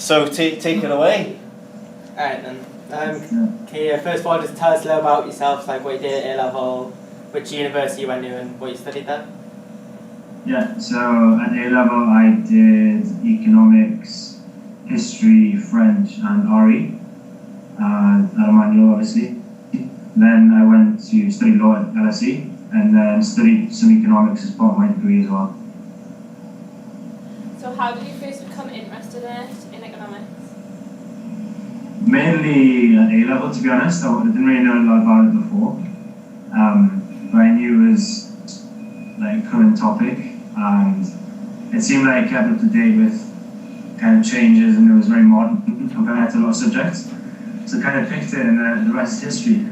So take it away. Alright then. Can you first of all just tell us a little about yourself, like what you did at A-level, which university you went to and what you studied there? Yeah, so at A-level I did economics, history, French and RE, at Emmanuel obviously. Then I went to study law at LSE and then studied some economics as part of my degree as well. So how did you first become interested in economics? Mainly at A-level, to be honest. I didn't really know a lot about it before, but I knew it was like a current topic, and it seemed like it kept up to date with kind of changes, and it was very modern compared to a lot of subjects. So I kind of picked it, and the rest is history.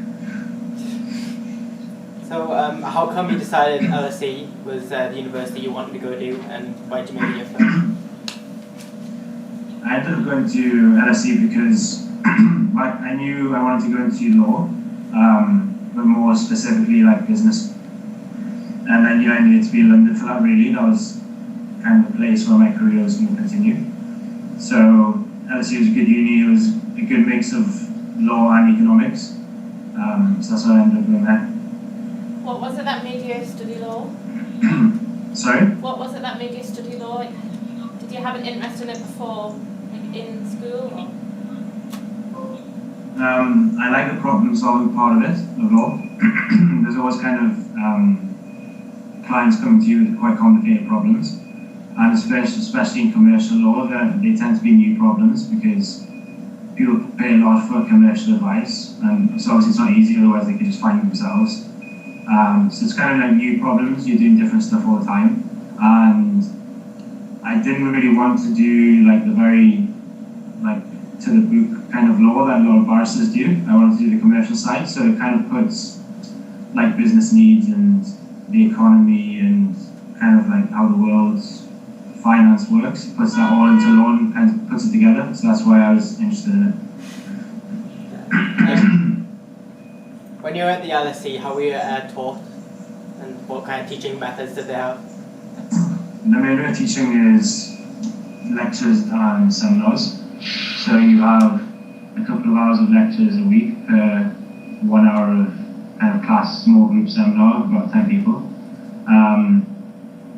So how come you decided LSE was the university you wanted to go to, and why did you make it your first? I ended up going to LSE because I knew I wanted to go into law, but more specifically like business. And I knew I needed to be in London for that really. That was kind of the place where my career was going to continue. So LSE was a good uni, it was a good mix of law and economics. So that's why I ended up going there. What was it that made you study law? Sorry? What was it that made you study law? Like, did you have an interest in it before, like in school? Or? I like the problem solving part of it, of law. There's always kind of clients coming to you with quite complicated problems. And especially in commercial law, they tend to be new problems because people pay a lot for commercial advice. And so obviously it's not easy, otherwise they could just find it themselves. So it's kind of like new problems, you're doing different stuff all the time. And I didn't really want to do like the very like to the book kind of law that a lot of barristers do. I wanted to do the commercial side, so it kind of puts like business needs and the economy and kind of like how the world's finance works. It puts that all into law and kind of puts it together. So that's why I was interested in it. When you were at the LSE, how were you taught, and what kind of teaching methods did they have? The main way of teaching is lectures and seminars. So you have a couple of hours of lectures a week per 1 hour of kind of class, small group seminar, about 10 people.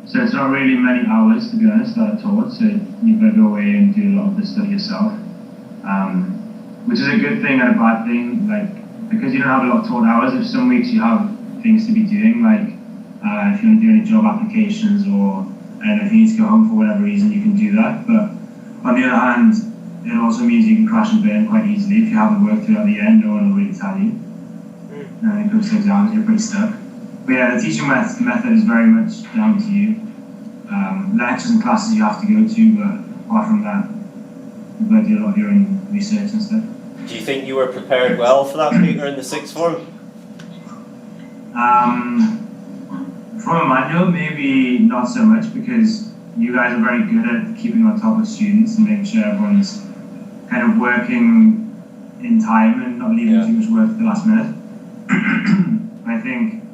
So it's not really many hours, to be honest, that are taught, so you've got to go away and do a lot of the study yourself. Which is a good thing and a bad thing, like, because you don't have a lot of taught hours, if some weeks you have things to be doing, like if you want to do any job applications or if you need to go home for whatever reason, you can do that. But on the other hand, it also means you can crash and burn quite easily. If you haven't worked throughout the end, no one will really tell you. And when it comes to exams, you're pretty stuck. But yeah, the teaching method is very much down to you. Lectures and classes you have to go to, but apart from that, you've got to do a lot of your own research and stuff. Do you think you were prepared well for that, Peter, in the sixth form? From a manual, maybe not so much, because you guys are very good at keeping on top of students and making sure everyone's kind of working in time and not leaving too much work at the last minute. I think,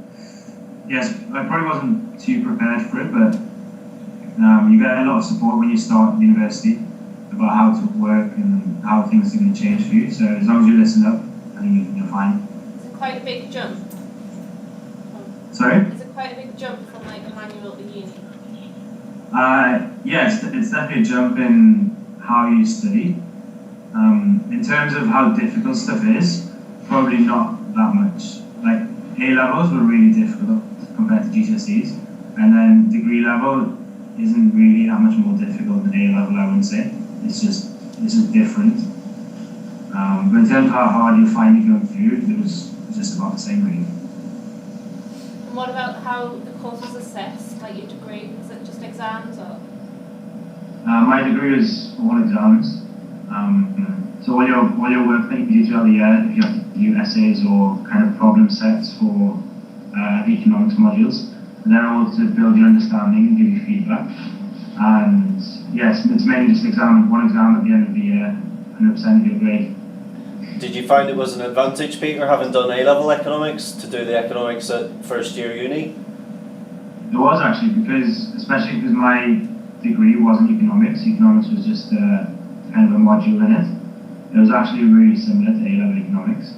yes, I probably wasn't too prepared for it, but you get a lot of support when you start university about how to work and how things are going to change for you. So as long as you listen up, I think you're fine. Is it quite a big jump? Sorry? Is it quite a big jump from like a manual to uni? Yes, it's definitely a jump in how you study. In terms of how difficult stuff is, probably not that much. Like A-levels were really difficult compared to GCSEs, and then degree level isn't really that much more difficult than A-level, I wouldn't say. It's just different. But in terms of how hard you find it going through, it was just about the same really. And what about how the course was assessed, like your degree? Was it just exams or? My degree is all exams. So all your work that you do throughout the year, if you have to do essays or kind of problem sets for the economics modules, and they're all to build your understanding and give you feedback. And yes, it's mainly just one exam at the end of the year, 100% of your grade. Did you find it was an advantage, Peter, having done A-level economics, to do the economics at first year uni? It was actually, especially because my degree wasn't economics. Economics was just a kind of a module in it. It was actually really similar to A-level economics.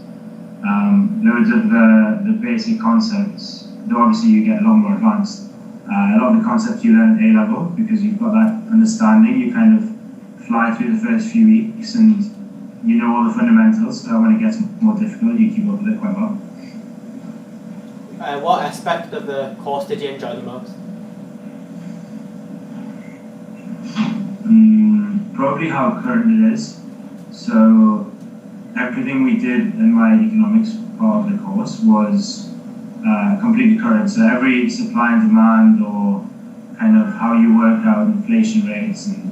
Loads of the basic concepts, though obviously you get a lot more advanced. A lot of the concepts you learn at A-level, because you've got that understanding, you kind of fly through the first few weeks and you know all the fundamentals, so when it gets more difficult, you keep up with it quite well. What aspect of the course did you enjoy the most? Probably how current it is. So everything we did in my economics part of the course was completely current. So every supply and demand, or kind of how you work out inflation rates and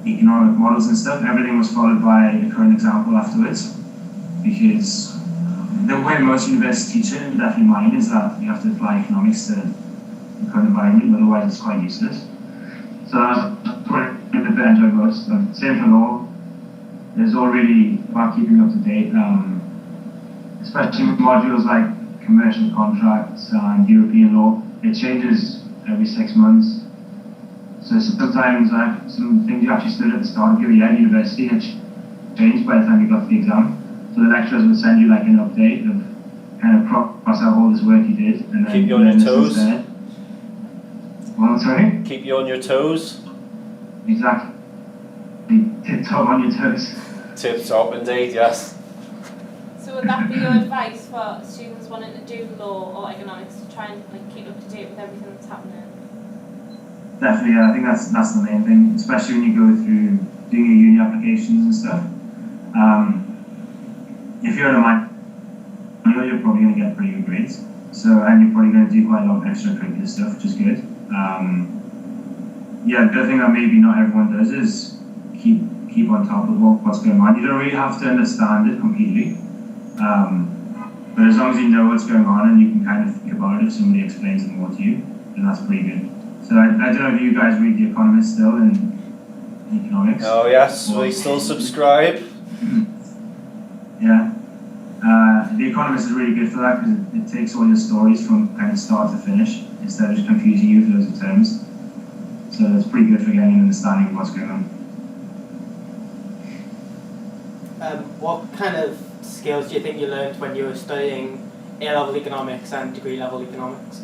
economic models and stuff, everything was followed by a current example afterwards. Because the way most universities teach it, and definitely mine, is that you have to apply economics to the current environment, otherwise it's quite useless. So that's what I enjoy most. Same for law. It's all really about keeping up to date, especially with modules like commercial contracts and European law. It changes every 6 months. So sometimes some things you actually studied at the start of your year at university had changed by the time you got to the exam. So the lecturers would send you like an update of kind of cross out all this work you did, and then keep you on your toes. Well, sorry? Keep you on your toes. Exactly. Tip top on your toes. Tip top, indeed, yes. So would that be your advice for students wanting to do law or economics, to try and like keep up to date with everything that's happening? Definitely, yeah. I think that's the main thing, especially when you go through doing your uni applications and stuff. If you're in a minor, you're probably going to get pretty good grades. So, and you're probably going to do quite a lot of extracurricular stuff, which is good. Yeah, the other thing that maybe not everyone does is keep on top of what's going on. You don't really have to understand it completely, but as long as you know what's going on and you can kind of think about it if somebody explains it more to you, then that's pretty good. So I don't know if you guys read The Economist still in economics. Oh yes, we still subscribe. Yeah. The Economist is really good for that because it takes all your stories from kind of start to finish instead of just confusing you with loads of terms. So it's pretty good for getting an understanding of what's going on. What kind of skills do you think you learned when you were studying A-level economics and degree-level economics?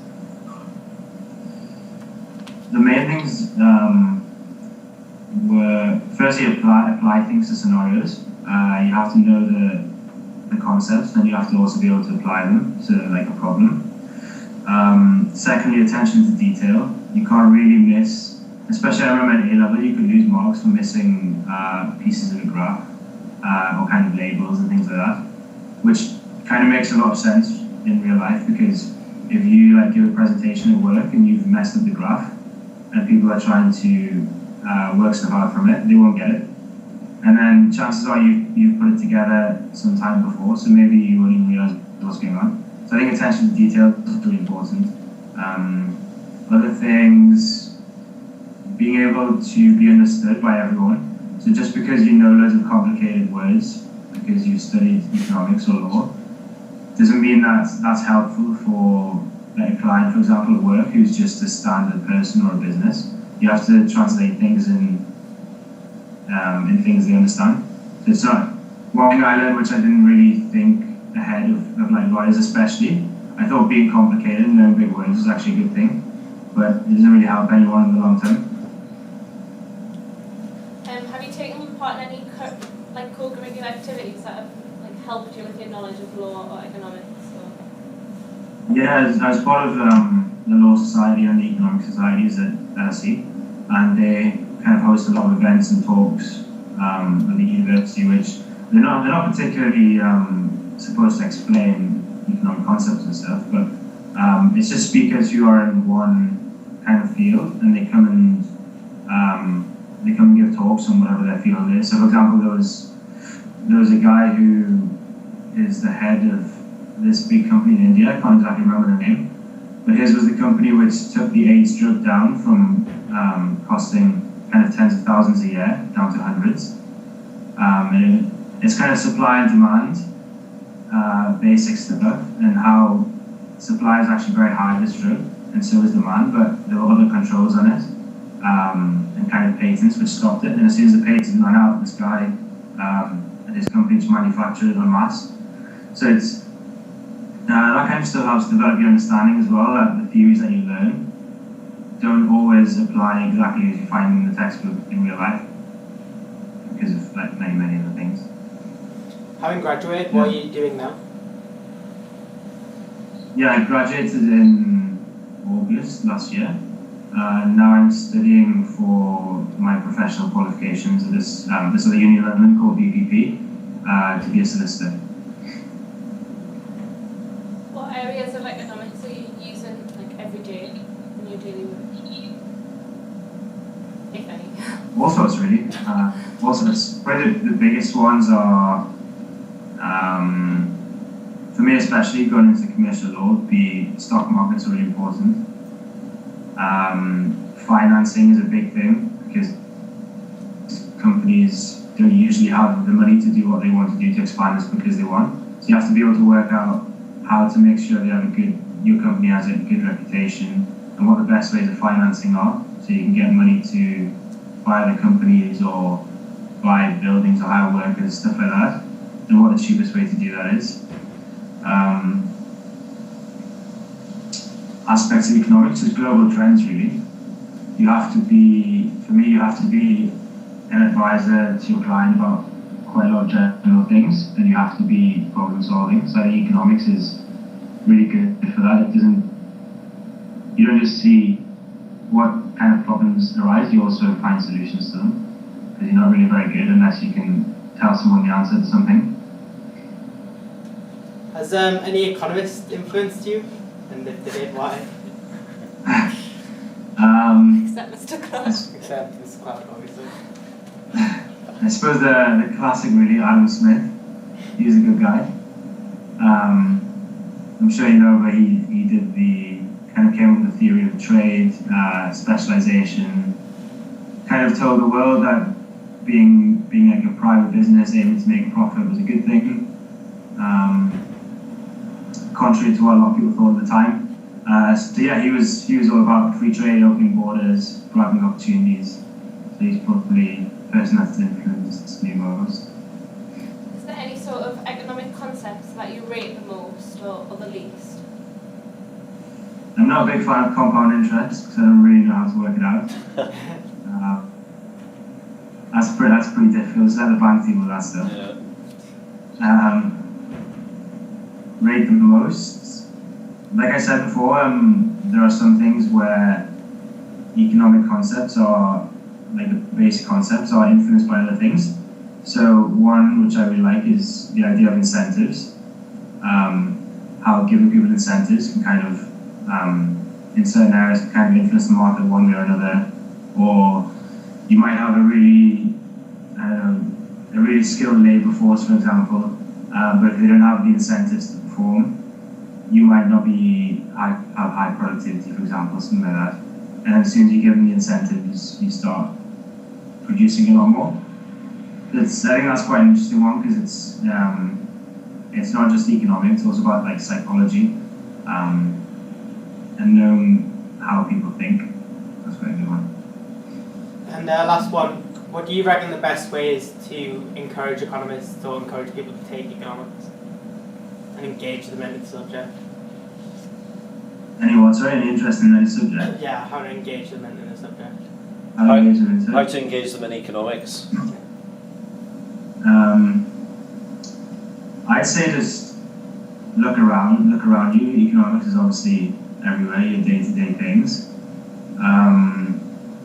The main things were firstly apply things to scenarios. You have to know the concepts, and you have to also be able to apply them to like a problem. Secondly, attention to detail. You can't really miss, especially I remember at A-level, you could lose marks for missing pieces of a graph or kind of labels and things like that, which kind of makes a lot of sense in real life, because if you like give a presentation at work and you've messed up the graph and people are trying to work stuff out from it, they won't get it. And then chances are you've put it together some time before, so maybe you won't even realize what's going on. So I think attention to detail is really important. Other things, being able to be understood by everyone. So just because you know loads of complicated words, because you've studied economics or law, doesn't mean that's helpful for like a client, for example, at work, who's just a standard person or a business. You have to translate things in things they understand. So it's not one thing I learned, which I didn't really think ahead of like lawyers especially. I thought being complicated and knowing big words was actually a good thing, but it doesn't really help anyone in the long term. Have you taken part in any co-curricular activities that have like helped you with your knowledge of law or economics? Or? Yeah, I was part of the Law Society and the Economic Societies at LSE, and they kind of host a lot of events and talks at the university, which they're not particularly supposed to explain economic concepts and stuff, but it's just speakers who are in one kind of field, and they come and give talks on whatever their field is. So, for example, there was a guy who is the head of this big company in India. I can't exactly remember the name, but his was the company which took the AIDS drug down from costing kind of tens of thousands a year down to hundreds. And it's kind of supply and demand, basic stuff, and how supply is actually very high of this drug, and so is demand, but there were other controls on it. and kind of patents which stopped it. And as soon as the patents ran out, this guy and his company just manufactured it en masse. So it's that kind of stuff helps develop your understanding as well, that the theories that you learn don't always apply exactly as you find in the textbook in real life because of like many other things. Having graduated, what are you doing now? Yeah, I graduated in August last year. Now I'm studying for my professional qualifications at this other uni in London called BPP to be a solicitor. What areas of economics are you using like every day in your daily work? If any. All sorts really. All sorts. Probably the biggest ones are, for me especially, going into commercial law, the stock markets are really important. Financing is a big thing because companies don't usually have the money to do what they want to do to expand as quick as they want. So you have to be able to work out how to make sure they have your company has a good reputation and what the best ways of financing are, so you can get money to buy the companies or buy buildings or hire workers, stuff like that, and what the cheapest way to do that is. Aspects of economics is global trends really. You have to be an advisor to your client about quite a lot of general things, and you have to be problem solving. So I think economics is really good for that. You don't just see what kind of problems arise, you also find solutions to them, because you're not really very good unless you can tell someone the answer to something. Has any economist influenced you? And if they did, why? Except Mr. Clark. Except Mr. Clark, obviously. I suppose the classic really, Adam Smith. He's a good guy. I'm sure you know, but he did kind of came up with the theory of trade, specialization, kind of told the world that being like a private business able to make profit was a good thing. Contrary to what a lot of people thought at the time. So yeah, he was all about free trade, opening borders, providing opportunities. So he's probably the person that's influenced me most. Is there any sort of economic concepts that you rate the most or the least? I'm not a big fan of compound interest because I don't really know how to work it out. That's pretty difficult. It's like the bank deal with that stuff. Yeah. Rate the most. Like I said before, there are some things where economic concepts are, like the basic concepts, are influenced by other things. So one which I really like is the idea of incentives. How given incentives can kind of, in certain areas, can kind of influence the market one way or another. Or you might have a really skilled labour force, for example, but if they don't have the incentives to perform, you might not have high productivity, for example, something like that. And as soon as you give them the incentives, you start producing a lot more. I think that's quite an interesting one because it's not just economics; it's also about like psychology and knowing how people think. That's quite a good one. And last one, what do you reckon the best way is to encourage economists or encourage people to take economics and engage them in the subject? Any interest in any subject? Yeah, how to engage them in the subject. How to engage them into it? How to engage them in economics? I'd say just look around you. Economics is obviously everywhere, your day-to-day things.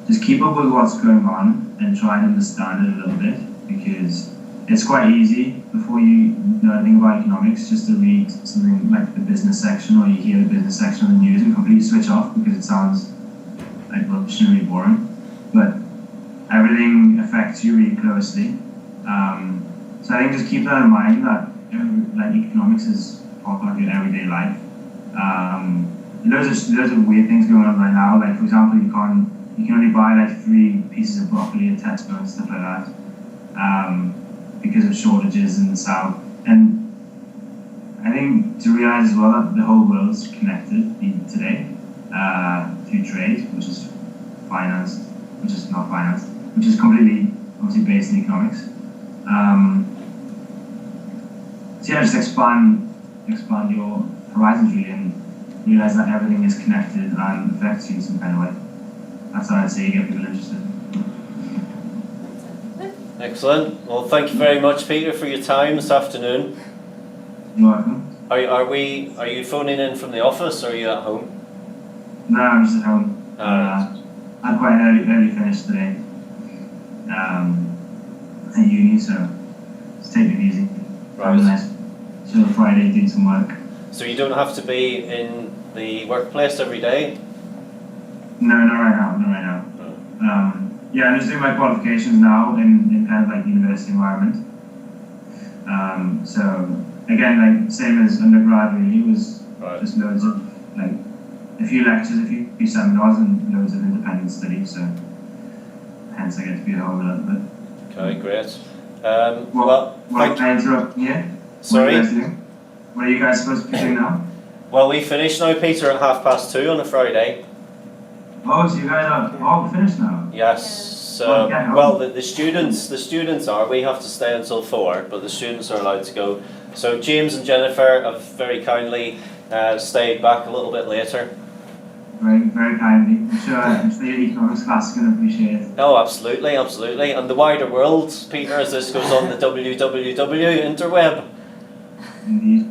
Just keep up with what's going on and try and understand it a little bit, because it's quite easy before you know anything about economics just to read something like the business section, or you hear the business section on the news and completely switch off because it sounds like rubbish and really boring. But everything affects you really closely. So I think just keep that in mind, that like economics is part of your everyday life. Loads of weird things going on right now. Like for example, you can only buy like 3 pieces of broccoli at Tesco and stuff like that because of shortages in the south. And I think to realize as well that the whole world's connected even today through trade, which is financed which is not finance, which is completely obviously based in economics. So yeah, just expand your horizons really, and realize that everything is connected and affects you in some kind of way. That's how I'd say you get people interested. Excellent. Well, thank you very much, Peter, for your time this afternoon. You're welcome. Are you phoning in from the office, or are you at home? No, I'm just at home. I had quite an early finish today at uni, so just taking it easy. Right. Nice chill Friday, doing some work. So you don't have to be in the workplace every day? No, not right now. Yeah, I'm just doing my qualifications now in kind of like university environment. So again, like same as undergrad really, was just loads of like a few lectures, a few seminars, and loads of independent study. So hence I get to be at home a little bit. Okay, great. What can I interrupt here? Sorry? What are you guys supposed to be doing now? Well, we finish now, Peter, at 2:30 on a Friday. Oh, so you guys are all finished now? Yes. Well, the students are. We have to stay until 4, but the students are allowed to go. So James and Jennifer have very kindly stayed back a little bit later. Very, very kindly. I'm sure your economics class is going to appreciate it. Oh, absolutely. And the wider world, Peter, as this goes on the www interweb. Indeed.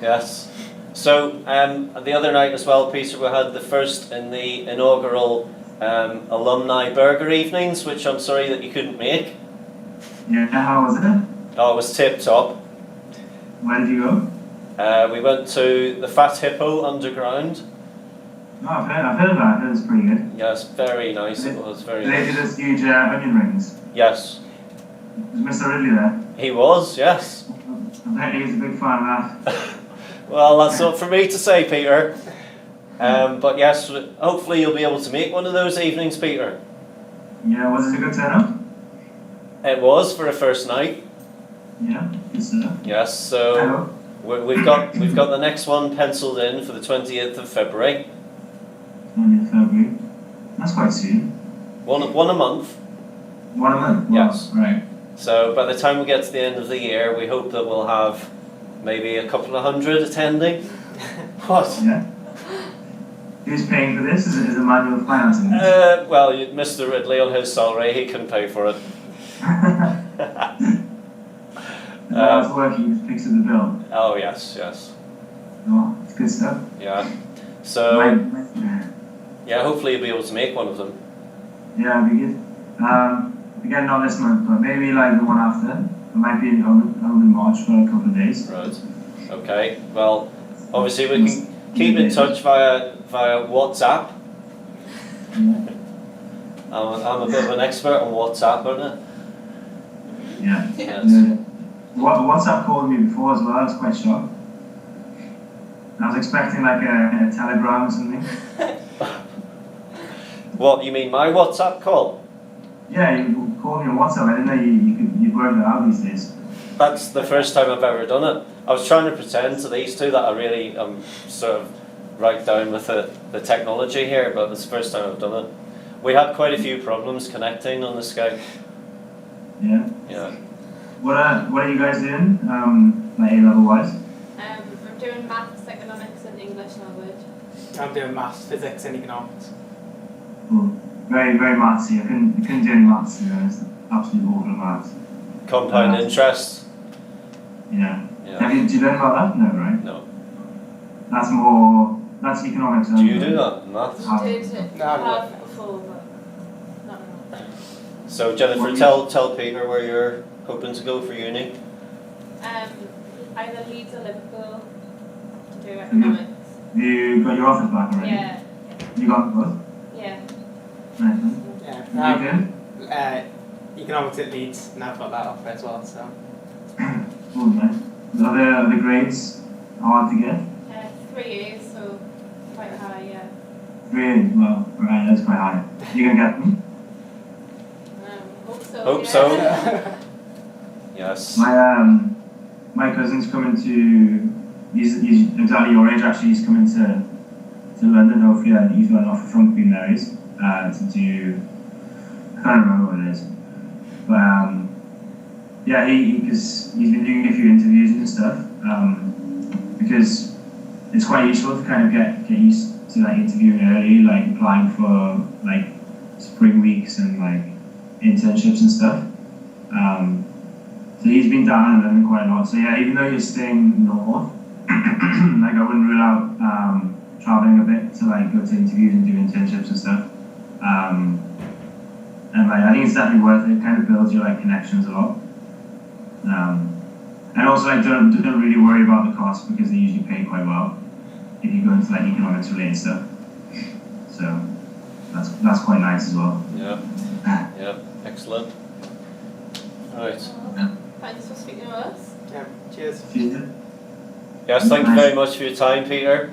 Yes. So the other night as well, Peter, we had the first in the inaugural alumni burger evenings, which I'm sorry that you couldn't make. Yeah, how was it? Oh, it was tip top. Where did you go? We went to the Fat Hippo Underground. Oh, I've heard of that. I've heard it's pretty good. Yes, very nice. It was very They did nice. this huge onion rings. Yes. Was Mr. Ridley there? He was, yes. I bet he was a big fan of that. Well, that's not for me to say, Peter. But yes, hopefully you'll be able to make one of those evenings, Peter. Yeah, was it a good turnout? It was for a first night. Yeah, good stuff. Yes, so we've got the next one penciled in for the 28th of February. 20th February. That's quite soon. One a month. 1 a month? Wow. Yes. Right. So by the time we get to the end of the year, we hope that we'll have maybe a couple of hundred attending. What? Yeah. Who's paying for this? Is it manual financing this? Well, Mr. Ridley on his salary, he can pay for it. That's working, he fixes the bill. Oh yes. Oh, it's good stuff. Yeah. So yeah, hopefully you'll be able to make one of them. Yeah, it'll be good. Again, not this month, but maybe like the one after. I might be home in March for a couple of days. Right. Okay. Well, obviously we can keep in touch via WhatsApp. Yeah. I'm a bit of an expert on WhatsApp, aren't I? Yeah. Yes. WhatsApp called me before as well. I was quite shocked. I was expecting like a telegram or something. What, you mean my WhatsApp call? Yeah, you called me on WhatsApp. I didn't know you work that out these days. That's the first time I've ever done it. I was trying to pretend to these two that I really am sort of right down with the technology here, but it's the first time I've done it. We had quite a few problems connecting on the Skype. Yeah. Yeah. What are you guys doing? Like A-level wise? I'm doing maths, economics, and English language. I'm doing maths, physics, and economics. Cool. Very, very mathsy. I couldn't do any maths, to be honest. Absolutely awful at maths. Compound interest. Yeah. Yeah. Did you learn about that? No, right? No. That's economics. Do you do that in maths? Did No, have before, but not anymore. So Jennifer, tell Peter where you're hoping to go for uni. Either Leeds or Liverpool to do economics. You got your offers back already? Yeah. You got both? Yeah. Nice. Yeah. You did? Economics at Leeds, and I've got that offer as well, so. Oh, nice. Are the grades hard to get? 3 years, so quite high, yeah. 3 years? Well, right, that's quite high. You gonna get them? Hope so. Hope yeah. so. Yes. My cousin's coming to. He's exactly your age actually. He's coming to London hopefully, and he's got an offer from Queen Mary's to do can't remember what it is. But yeah, because he's been doing a few interviews and stuff. Because it's quite useful to kind of get used to like interviewing early, like applying for like spring weeks and like internships and stuff. So he's been down in London quite a lot. So yeah, even though you're staying north, like I wouldn't rule out traveling a bit to like go to interviews and do internships and stuff. And like I think it's definitely worth it. It kind of builds your like connections a lot. And also like don't really worry about the cost because they usually pay quite well if you go into like economics related stuff. So that's quite nice as well. Yeah. Yeah. Excellent. Right. Thanks for speaking with us. Yeah, cheers. Yes, thank you very much for your time, Peter.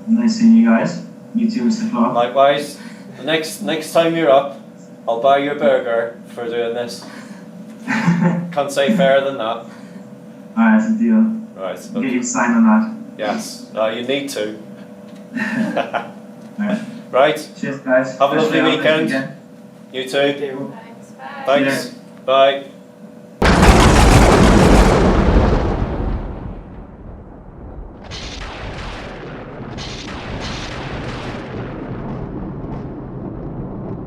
Nice seeing you guys. You too, Mr. Clark. Likewise. The next time you're up, I'll buy you a burger for doing this. Can't say fairer than that. Alright, that's a deal. Right. I'll get you to sign on that. Yes. You need to. Alright. Right. Cheers, guys. Have a lovely Nice weekend. weekend. You too. Thank you. Thanks. Bye. Thanks. Bye.